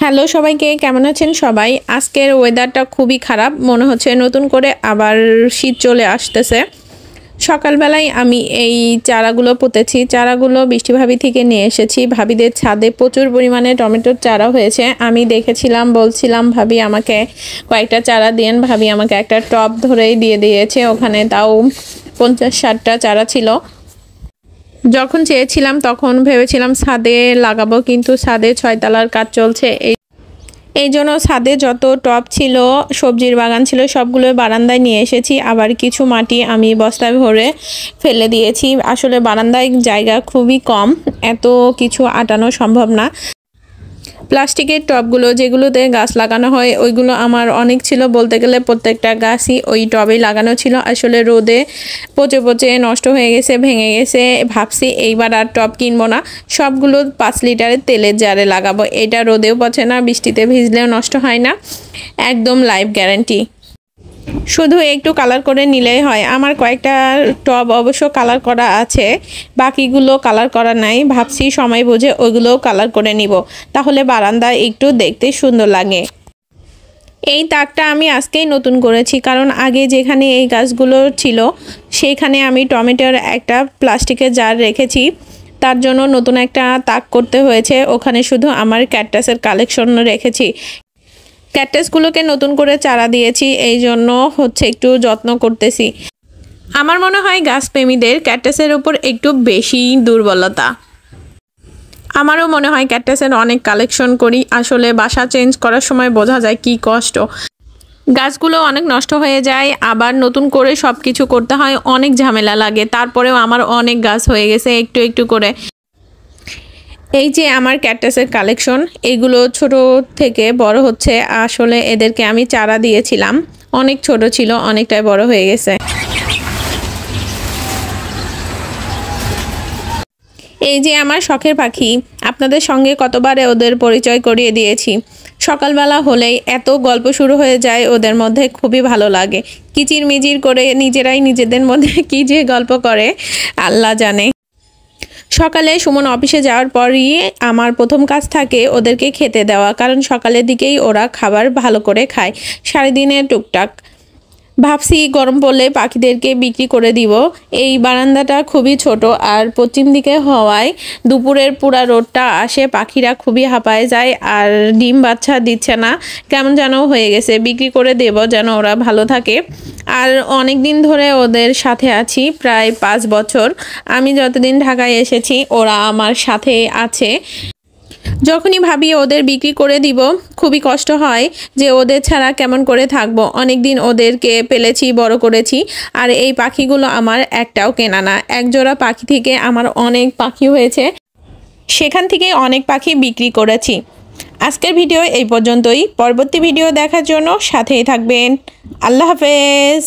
Hello সবাইকে, কেমন আছেন সবাই? আজকের ওয়েদারটা খুবই খারাপ, মনে হচ্ছে নতুন করে আবার শীত চলে আসতেছে। সকালবেলায় আমি এই চারাগুলো পুঁতেছি। চারাগুলো বৃষ্টি ভাবি থেকে নিয়ে এসেছি। ভাবিদের ছাদে প্রচুর পরিমাণে টমেটোর চারা হয়েছে। আমি দেখেছিলাম, বলছিলাম ভাবি আমাকে কয়েকটা চারা দিন। ভাবি আমাকে একটা টব ধরেই দিয়ে দিয়েছে। ওখানে তাও 50-60টা চারা ছিল। যখন চেয়েছিলাম তখন ভেবেছিলাম ছাদে লাগাবো, কিন্তু ছাদে 6 তলার কাজ চলছে। এই জন্য ছাদে যত টব ছিল, সবজির বাগান ছিল, সবগুলো বারান্দায় নিয়ে এসেছি। আবার কিছু মাটি আমি বস্তায় ভরে ফেলে দিয়েছি। আসলে বারান্দায় জায়গা খুবই কম, এত কিছু আটানো সম্ভব না। প্লাস্টিকের টবগুলো যেগুলোতে গাছ লাগানো হয় ওইগুলো আমার অনেক ছিল, বলতে গেলে প্রত্যেকটা গাছই ওই টবেই লাগানো ছিল। আসলে রোদে পচে পচে নষ্ট হয়ে গেছে, ভেঙে গেছে। ভাবছি এইবার আর টব কিনবো না, সবগুলো 5 লিটারের তেলের জারে লাগাবো। এটা রোদেও পচে না, বৃষ্টিতে ভিজলেও নষ্ট হয় না, একদম লাইফ গ্যারান্টি। শুধু একটু কালার করে নিলেই হয়। আমার কয়েকটা টব অবশ্য কালার করা আছে, বাকিগুলো কালার করা নাই। ভাবছি সময় বুঝে ওইগুলোও কালার করে নিব, তাহলে বারান্দায় একটু দেখতে সুন্দর লাগে। এই তাকটা আমি আজকেই নতুন করেছি, কারণ আগে যেখানে এই গাছগুলো ছিল সেইখানে আমি টমেটোর একটা প্লাস্টিকের জার রেখেছি। তার জন্য নতুন একটা তাক করতে হয়েছে। ওখানে শুধু আমার ক্যাকটাসের কালেকশন রেখেছি। ক্যাকটাসগুলোকে নতুন করে চারা দিয়েছি, এই জন্য একটু যত্ন করতেছি। আমার মনে হয় গাছপ্রেমীদের ক্যাকটাসের উপর একটু বেশি দুর্বলতা। আমারও মনে হয় ক্যাকটাসের অনেক কালেকশন করি। আসলে বাসা চেঞ্জ করার সময় বোঝা যায় কি কষ্ট। গাছগুলো অনেক নষ্ট হয়ে যায়, আবার নতুন করে সব কিছু করতে হয়, অনেক ঝামেলা লাগে। তারপরেও আমার অনেক গাছ হয়ে গেছে একটু একটু করে। এই যে আমার ক্যাকটাসের কালেকশন, এগুলো ছোট থেকে বড় হচ্ছে। আসলে এদেরকে আমি চারা দিয়েছিলাম, অনেক ছোট ছিল, অনেকটাই বড় হয়ে গেছে। এই যে আমার শখের পাখি, আপনাদের সঙ্গে কতবারে ওদের পরিচয় করিয়ে দিয়েছি। সকালবেলা হলেই এত গল্প শুরু হয়ে যায় ওদের মধ্যে, খুবই ভালো লাগে। কিচির মিচির করে নিজেরাই নিজেদের মধ্যে কি যে গল্প করে আল্লাহ জানে। সকালে সুমন অফিসে যাওয়ার পরই আমার প্রথম কাজ থাকে ওদেরকে খেতে দেওয়া, কারণ সকালের দিকেই ওরা খাবার ভালো করে খায়। সারাদিনে টুকটাক ভাবছি গরম পড়লে পাখিদেরকে বিক্রি করে দিব। এই বারান্দাটা খুবই ছোট আর পশ্চিম দিকে হওয়ায় দুপুরের পুরা রোদটা আসে, পাখিরা খুবই হাঁপায় যায় আর ডিম বাচ্চা দিচ্ছে না, কেমন যেন হয়ে গেছে। বিক্রি করে দেব যেন ওরা ভালো থাকে। আর অনেক দিন ধরে ওদের সাথে আছি, প্রায় 5 বছর। আমি যতদিন ঢাকায় এসেছি ওরা আমার সাথে আছে। যখনই ভাবি ওদের বিক্রি করে দিব, খুবই কষ্ট হয় যে ওদের ছাড়া কেমন করে থাকবো। অনেক দিন ওদেরকে পেলেছি, বড় করেছি। আর এই পাখিগুলো আমার একটাও কেনা না। এক জোড়া পাখি থেকে আমার অনেক পাখি হয়েছে, সেখান থেকে অনেক পাখি বিক্রি করেছি। আজকের ভিডিও এই পর্যন্তই। পরবর্তী ভিডিও দেখার জন্য সাথেই থাকবেন। আল্লাহ হাফেজ।